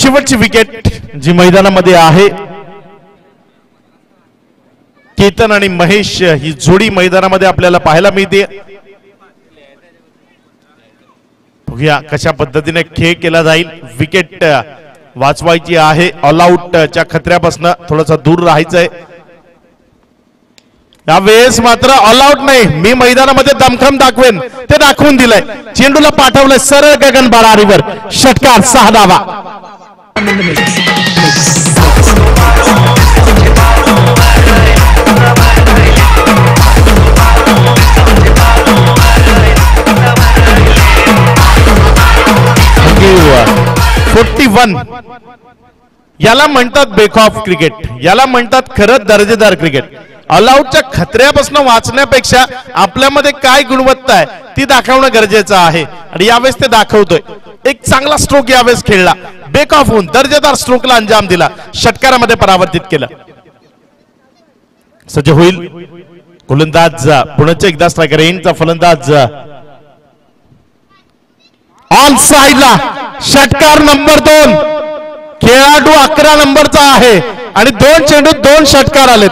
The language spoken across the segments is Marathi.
शेवटची विकेट जी मैदानामध्ये आहे, केतन आणि महेश ही जोडी मैदानामध्ये आपल्याला पाहायला मिळते। बघूया कशा पद्धतीने खेळ केला जाईल। विकेट वाचवायची आहे, ऑल आउटच्या खतऱ्यापासून थोडासा दूर राहायचंय। यावेळेस मात्र ऑल आउट नाही, मी मैदानामध्ये दमखम दाखवेन ते दाखवून दिलंय। चेंडूला पाठवलंय सरळ गगन बारारीवर, षटकार 6 धावा। याला म्हणतात बेक ऑफ क्रिकेट, याला म्हणतात खरं दर्जेदार क्रिकेट। ऑल आउटच्या खतऱ्यापासून वाचण्यापेक्षा आपल्यामध्ये काय गुणवत्ता आहे ती दाखवणं गरजेचं आहे आणि यावेळेस ते दाखवतोय। एक चांगला स्ट्रोक यावेळेस खेळला, बेक ऑफ होऊन दर्जेदार स्ट्रोकला अंजाम दिला, षटकारामध्ये परावर्तित केलं। सज्ज होईल गोलंदाज, पुण्याचा एकदा स्ट्रायकर एंडचा फलंदाज ऑन साइडला, षटकार नंबर 2। खेळाडू 11 नंबरचा आहे आणि 2 चेंडू 2 षटकार आलेत।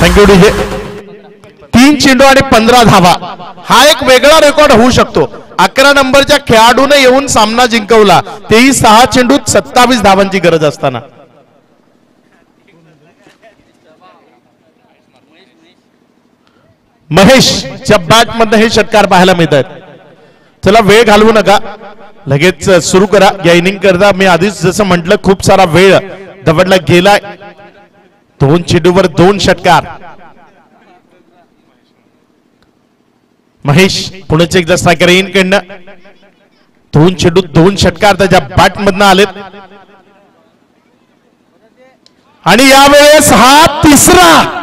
Thank you DJ. 3 चेंडू आणि 15 धावा, हा एक वेगळा रेकॉर्ड होऊ शकतो। 11 नंबरच्या खेळाडूने येऊन सामना जिंकवला, तेही 6 चेंडूत 27 धावांची गरज असताना। महेशच्या बॅट मध्ये हे षटकार पाहायला मिळत आहेत। चला वेळ घालवू नका, लगेच सुरू करा या इनिंग करता। मी आधीच जसं म्हटलं खूप सारा वेळ दवडला गेलाय। 2 चेंडूवर 2 षटकार। महेश पुण्याचे एकदा स्ट्रायकर इन कडनं 2 चेंडू 2 षटकार त्याच्या बॅट मधनं आलेत आणि यावेळेस हा तिसरा,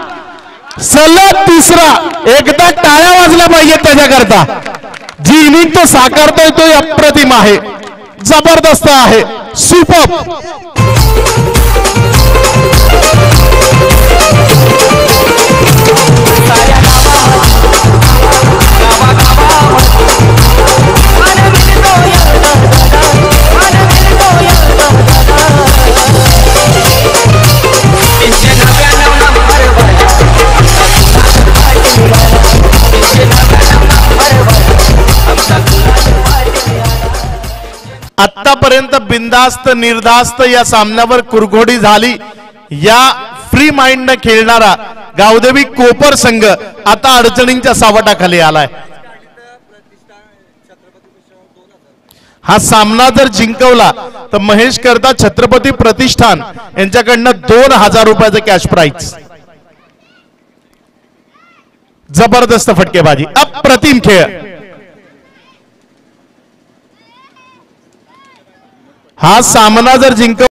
सलग तिसरा। एकदा टाळ्या वाजल्या पाहिजे त्याच्याकरता। जी इनिंग तो साकारतोय तो अप्रतिम आहे, जबरदस्त आहे, सुपर। आतापर्यंत बिंदास्त निर्धास्त या सामन्यावर कुरघोडी झाली। या फ्री माइंड न खेळणारा गावदेवी कोपर संघ आता अडचणींच्या सावटाखाली आलाय। हा सामना जर जिंकवला तर महेश करता छत्रपती प्रतिष्ठान यांच्याकडनं 2000 रुपयाचं कॅश प्राइज। जबरदस्त फटकेबाजी, अप्रतिम खेळ। हा सामना जर जिंकवला